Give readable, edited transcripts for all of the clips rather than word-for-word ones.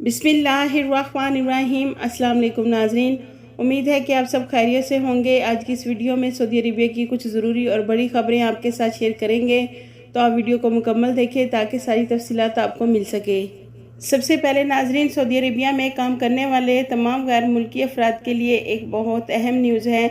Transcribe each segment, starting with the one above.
बिस्मिल्लाहिर्रहमानिर्रहीम। अस्सलाम वालेकुम नाजरीन, उम्मीद है कि आप सब खैरियत से होंगे। आज की इस वीडियो में सऊदी अरबिया की कुछ ज़रूरी और बड़ी खबरें आपके साथ शेयर करेंगे, तो आप वीडियो को मुकम्मल देखें ताकि सारी तफसीलात आपको मिल सके। सबसे पहले नाजरीन, सऊदी अरबिया में काम करने वाले तमाम गैर मुल्की अफराद के लिए एक बहुत अहम न्यूज़ है।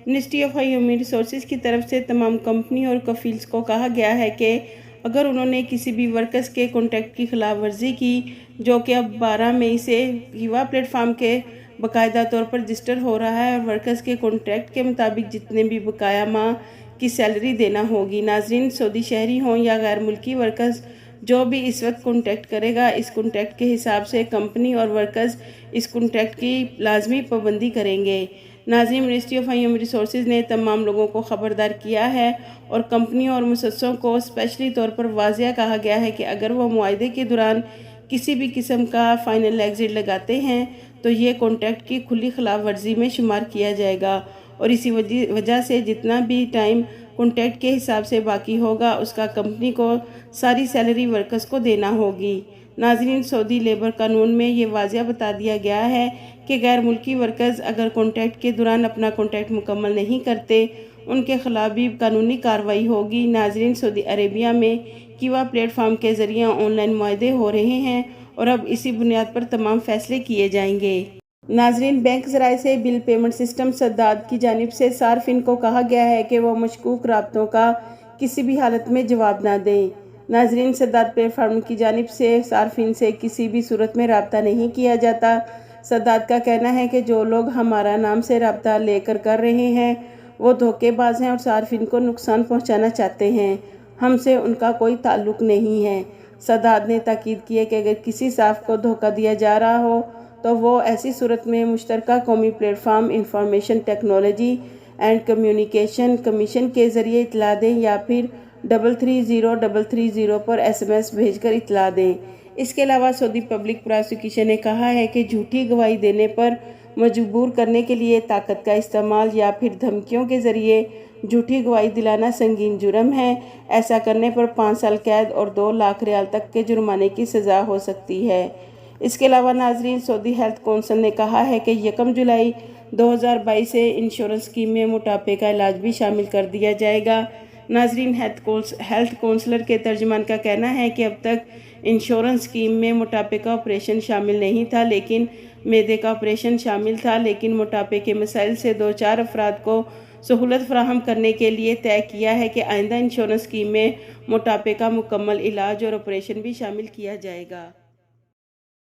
मिनिस्ट्री ऑफ ह्यूमन रिसोर्सेज की तरफ से तमाम कंपनी और कफील्स को कहा गया है कि अगर उन्होंने किसी भी वर्कर्स के कॉन्ट्रैक्ट की खिलाफ वर्जी की, जो कि अब 12 मई से हीवा प्लेटफार्म के बाकायदा तौर पर रजिस्टर हो रहा है, और वर्कर्स के कॉन्ट्रैक्ट के मुताबिक जितने भी बकाया माह की सैलरी देना होगी। नाजरीन, सऊदी शहरी हों या गैर मुल्की वर्कर्स, जो भी इस वक्त कॉन्ट्रैक्ट करेगा, इस कॉन्ट्रैक्ट के हिसाब से कंपनी और वर्कर्स इस कॉन्ट्रैक्ट की लाजमी पाबंदी करेंगे। नाज़रीन, मिनिस्ट्री ऑफ ह्यूमन रिसोर्सेज ने तमाम लोगों को ख़बरदार किया है और कंपनियों और मुसस्सों को स्पेशली तौर पर वाज़िया कहा गया है कि अगर वो मुआहदे के दौरान किसी भी किस्म का फ़ाइनल एग्जिट लगाते हैं तो ये कॉन्ट्रैक्ट की खुली खिलाफ वर्जी में शुमार किया जाएगा, और इसी वजह से जितना भी टाइम कॉन्ट्रैक्ट के हिसाब से बाकी होगा उसका कंपनी को सारी सैलरी वर्कर्स को देना होगी। नाजरीन, सऊदी लेबर कानून में ये वाज़िया बता दिया गया है कि गैर मुल्की वर्कर्स अगर कॉन्ट्रैक्ट के दौरान अपना कॉन्ट्रैक्ट मुकम्मल नहीं करते, उनके खिलाफ भी कानूनी कार्रवाई होगी। नाजरीन, सऊदी अरेबिया में हीवा प्लेटफार्म के ज़रिए ऑनलाइन मुआहदे हो रहे हैं और अब इसी बुनियाद पर तमाम फैसले किए जाएंगे। नाजरीन, बैंक ज़राए से बिल पेमेंट सिस्टम सद्दाद की जानिब से सार्फिन को कहा गया है कि वह मशकूक राब्तों का किसी भी हालत में जवाब ना दें। नाजरीन, सद्दाद प्लेटफार्म की जानिब से सार्फिन से किसी भी सूरत में रब्ता नहीं किया जाता। सद्दाद का कहना है कि जो लोग हमारा नाम से रब्ता लेकर कर रहे हैं वो धोखेबाज हैं और सार्फिन को नुकसान पहुंचाना चाहते हैं। हमसे उनका कोई ताल्लुक नहीं है। सद्दाद ने ताकीद की है कि अगर किसी साफ को धोखा दिया जा रहा हो तो वो ऐसी सूरत में मुश्तरका कौमी platform information technology and communication commission के ज़रिए इतला दें या फिर 330 पर SMS भेजकर इतला दें। इसके अलावा सऊदी पब्लिक प्रोसिक्यूशन ने कहा है कि झूठी गवाही देने पर मजबूर करने के लिए ताकत का इस्तेमाल या फिर धमकियों के ज़रिए झूठी गवाही दिलाना संगीन जुर्म है। ऐसा करने पर 5 साल कैद और 2 लाख रियाल तक के जुर्माने की सज़ा हो सकती है। इसके अलावा नाजरीन, सऊदी हेल्थ कौंसिल ने कहा है कि 1 जुलाई 2022 से इंश्योरेंस स्कीम में मोटापे का इलाज भी शामिल कर दिया जाएगा। नाजरीन, हेल्थ काउंसलर के तर्जुमान का कहना है कि अब तक इंश्योरेंस स्कीम में मोटापे का ऑपरेशन शामिल नहीं था, लेकिन मैदे का ऑपरेशन शामिल था। लेकिन मोटापे के मसाइल से 2-4 अफराद को सहूलत फराहम करने के लिए तय किया है कि आइंदा इंश्योरेंस स्कीम में मोटापे का मुकम्मल इलाज और ऑपरेशन भी शामिल किया जाएगा।